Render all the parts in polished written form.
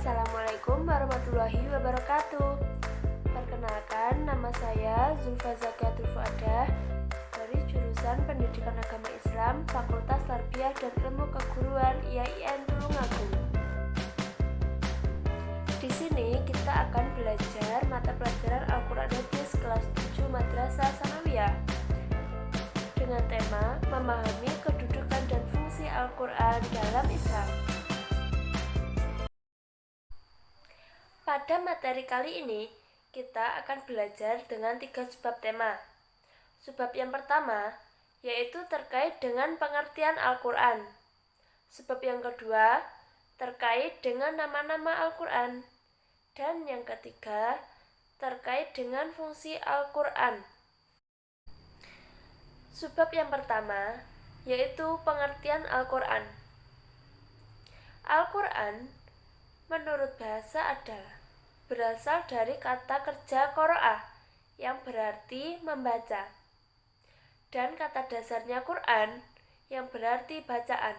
Assalamualaikum warahmatullahi wabarakatuh. Perkenalkan, nama saya Zulfa Zakatul Fuadah dari jurusan Pendidikan Agama Islam, Fakultas Tarbiyah dan Ilmu Keguruan IAIN Tulungagung. Di sini kita akan belajar mata pelajaran Al-Quran Hadis kelas 7 Madrasah Tsanawiyah dengan tema memahami kedudukan dan fungsi Al-Quran dalam Islam. Pada materi kali ini, kita akan belajar dengan 3 subbab tema. Subbab yang pertama, yaitu terkait dengan pengertian Al-Quran. Subbab yang kedua, terkait dengan nama-nama Al-Quran. Dan yang ketiga, terkait dengan fungsi Al-Quran. Subbab yang pertama, yaitu pengertian Al-Quran. Al-Quran menurut bahasa adalah berasal dari kata kerja qira'ah yang berarti membaca dan kata dasarnya Quran yang berarti bacaan.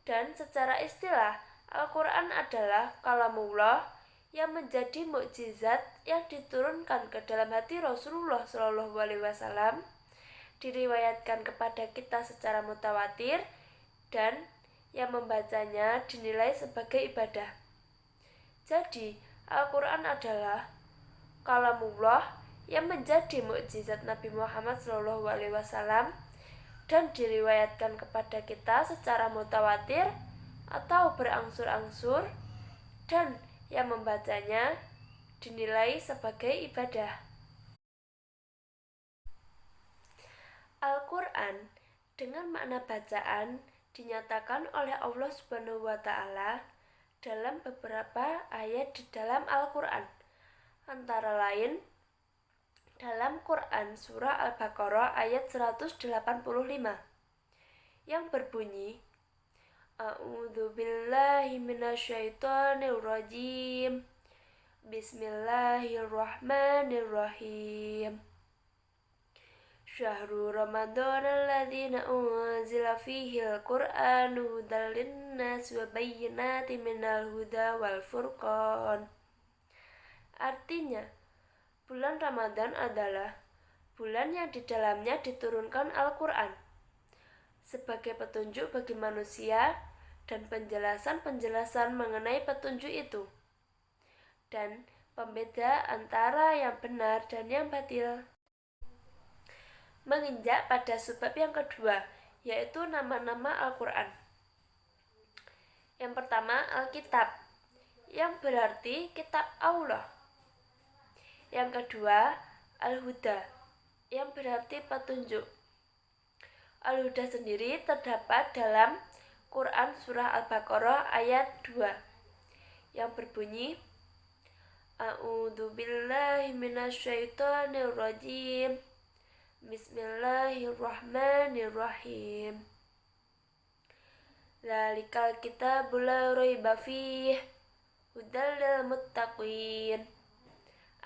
Dan secara istilah, Al-Quran adalah kalamullah yang menjadi mukjizat yang diturunkan ke dalam hati Rasulullah SAW, diriwayatkan kepada kita secara mutawatir, dan yang membacanya dinilai sebagai ibadah. Jadi, Al-Quran adalah kalamullah yang menjadi mukjizat Nabi Muhammad SAW dan diriwayatkan kepada kita secara mutawatir atau berangsur-angsur, dan yang membacanya dinilai sebagai ibadah. Al-Quran dengan makna bacaan dinyatakan oleh Allah Subhanahu wa Ta'ala dalam beberapa ayat di dalam Al-Quran, antara lain dalam Quran surah Al-Baqarah ayat 185 yang berbunyi, A'udzu billahi minasyaitonir rajim. Bismillahirrahmanirrahim. Syahrul Ramadan alladzi unzila fihi al-Qur'anu hudan linnas wa bayyinatin minal huda wal furqan. Artinya, bulan Ramadan adalah bulan yang di dalamnya diturunkan Al-Quran sebagai petunjuk bagi manusia dan penjelasan-penjelasan mengenai petunjuk itu, dan pembeda antara yang benar dan yang batil. Menginjak pada subbab yang kedua, yaitu nama-nama Al-Quran. Yang pertama, Alkitab, yang berarti kitab Allah. Yang kedua, Al-Huda, yang berarti petunjuk. Al-Huda sendiri terdapat dalam Quran surah Al-Baqarah ayat 2 yang berbunyi, A'udzu billahi minasyaitonir rajim. Bismillahirrahmanirrahim. Dzalikal kitabul la raiba fihi hudal lil muttaqin.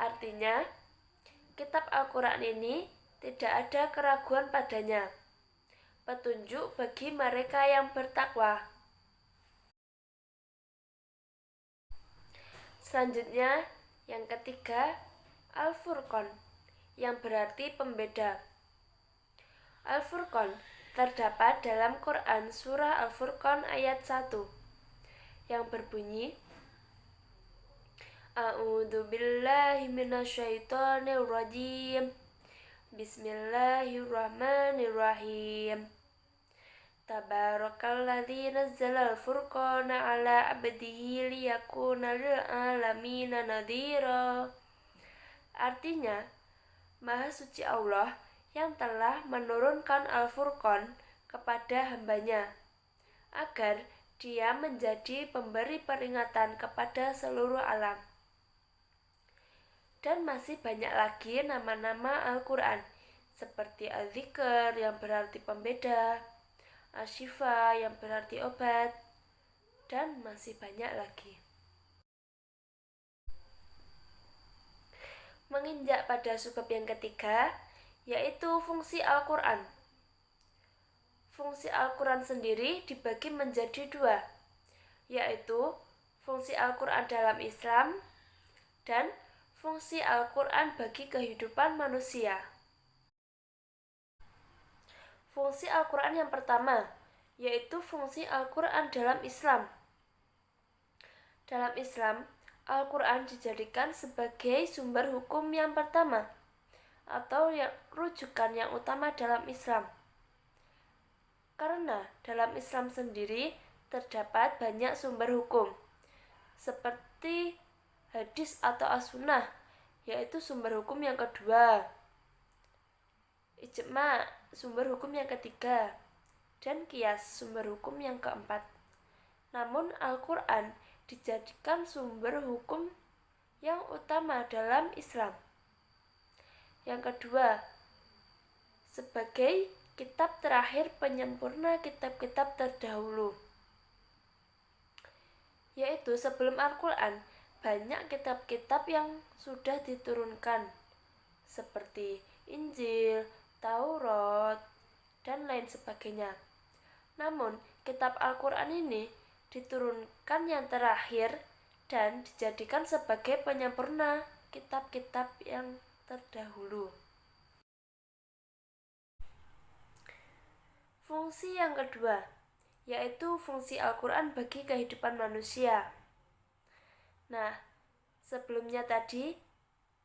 Artinya, kitab Al-Quran ini tidak ada keraguan padanya, petunjuk bagi mereka yang bertakwa. Selanjutnya, yang ketiga, Al-Furqan, yang berarti pembeda. Al-Furqan terdapat dalam Quran surah Al-Furqan ayat 1 yang berbunyi, A'udzu billahi minasyaitonir rajim. Bismillahirrahmanirrahim. Tabarakalladzi nazzala al-furqana 'ala 'abdihi liyakuna lil 'alamina nadhira. Artinya, Maha suci Allah yang telah menurunkan Al-Furqan kepada hambanya, agar dia menjadi pemberi peringatan kepada seluruh alam. Dan masih banyak lagi nama-nama Al-Quran, seperti Al-Dzikr yang berarti pembeda, Asy-Syifa yang berarti obat, dan masih banyak lagi. Menginjak pada subbab yang ketiga, yaitu fungsi Al-Quran. Fungsi Al-Quran sendiri dibagi menjadi 2, yaitu fungsi Al-Quran dalam Islam, dan fungsi Al-Quran bagi kehidupan manusia. Fungsi Al-Quran yang pertama, yaitu fungsi Al-Quran dalam Islam. Dalam Islam, Al-Quran dijadikan sebagai sumber hukum yang pertama, atau rujukan yang utama dalam Islam. Karena dalam Islam sendiri terdapat banyak sumber hukum, seperti hadis atau as-sunnah, yaitu sumber hukum yang kedua, ijma, sumber hukum yang ketiga, dan qiyas, sumber hukum yang keempat. Namun Al-Quran dijadikan sumber hukum yang utama dalam Islam. Yang kedua, sebagai kitab terakhir penyempurna kitab-kitab terdahulu. Yaitu sebelum Al-Quran, banyak kitab-kitab yang sudah diturunkan, seperti Injil, Taurat, dan lain sebagainya. Namun, kitab Al-Quran ini diturunkan yang terakhir dan dijadikan sebagai penyempurna kitab-kitab yang terdahulu. Fungsi yang kedua, yaitu fungsi Al-Quran bagi kehidupan manusia. Nah, sebelumnya tadi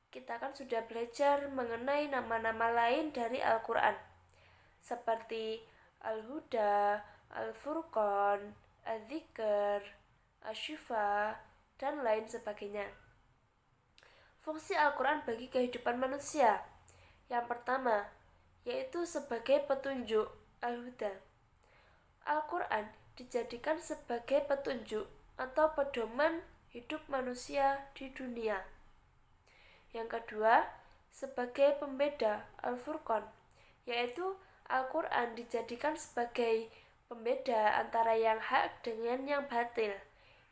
kita kan sudah belajar mengenai nama-nama lain dari Al-Quran, seperti Al-Huda, Al-Furqan, Al-Dzikr, Asy-Syifa, dan lain sebagainya. Fungsi Al-Quran bagi kehidupan manusia. Yang pertama, yaitu sebagai petunjuk, Al-Huda. Al-Quran dijadikan sebagai petunjuk atau pedoman hidup manusia di dunia. Yang kedua, sebagai pembeda, Al-Furqan, yaitu Al-Quran dijadikan sebagai pembeda antara yang hak dengan yang batil,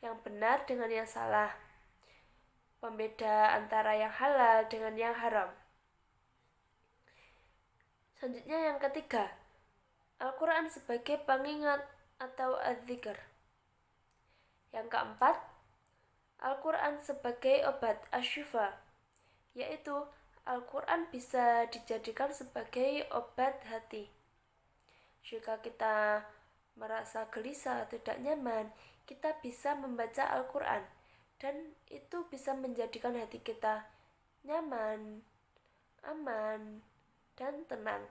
yang benar dengan yang salah, pembeda antara yang halal dengan yang haram. Selanjutnya yang ketiga, Al-Quran sebagai pengingat atau az-zikr. Yang keempat, Al-Quran sebagai obat, asy-syifa, yaitu Al-Quran bisa dijadikan sebagai obat hati. Jika kita merasa gelisah, tidak nyaman, kita bisa membaca Al-Quran, dan itu bisa menjadikan hati kita nyaman, aman, dan tenang.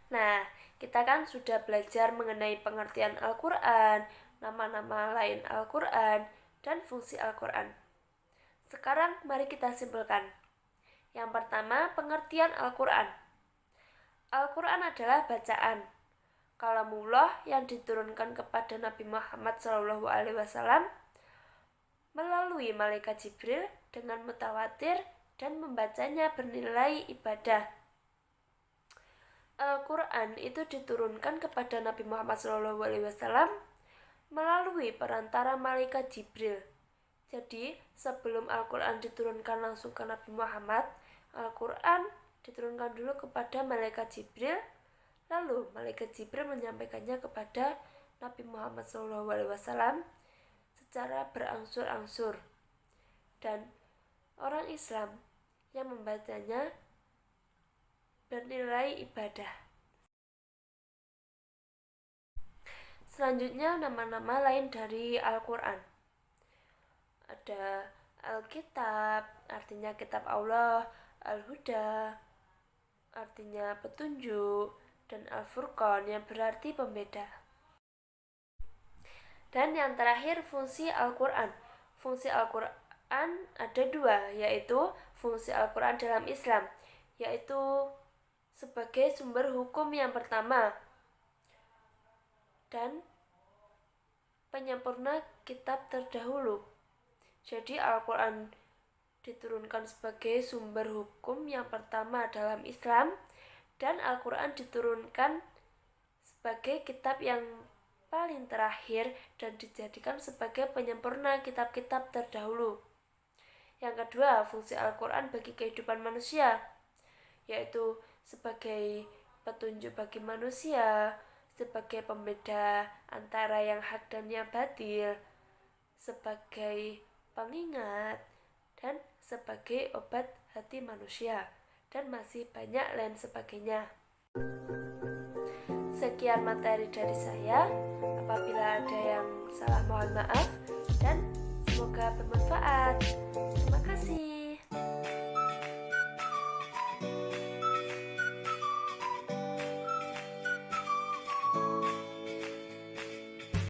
Nah, kita kan sudah belajar mengenai pengertian Al-Quran, nama-nama lain Al-Quran, dan fungsi Al-Quran. Sekarang mari kita simpulkan. Yang pertama, pengertian Al-Quran. Al-Quran adalah bacaan kalamullah yang diturunkan kepada Nabi Muhammad SAW melalui malaikat Jibril dengan mutawatir dan membacanya bernilai ibadah. Al-Quran itu diturunkan kepada Nabi Muhammad SAW melalui perantara malaikat Jibril. Jadi, sebelum Al-Quran diturunkan langsung ke Nabi Muhammad, Al-Quran diturunkan dulu kepada malaikat Jibril, lalu malaikat Jibril menyampaikannya kepada Nabi Muhammad SAW secara berangsur-angsur. Dan orang Islam yang membacanya bernilai ibadah. Selanjutnya, nama-nama lain dari Al-Quran. Ada Al-Kitab, artinya kitab Allah, Al-Huda, artinya petunjuk, dan Al-Furqan yang berarti pembeda. Dan yang terakhir, fungsi Al-Quran. Fungsi Al-Quran ada dua, yaitu fungsi Al-Quran dalam Islam, yaitu sebagai sumber hukum yang pertama dan penyempurna kitab terdahulu. Jadi Al-Quran diturunkan sebagai sumber hukum yang pertama dalam Islam, dan Al-Quran diturunkan sebagai kitab yang paling terakhir dan dijadikan sebagai penyempurna kitab-kitab terdahulu. Yang kedua, fungsi Al-Quran bagi kehidupan manusia, yaitu sebagai petunjuk bagi manusia, sebagai pembeda antara yang hak dan yang batil, sebagai pengingat, dan sebagai obat hati manusia, dan masih banyak lain sebagainya. Sekian materi dari saya. Apabila ada yang salah, mohon maaf, dan semoga bermanfaat. Terima kasih.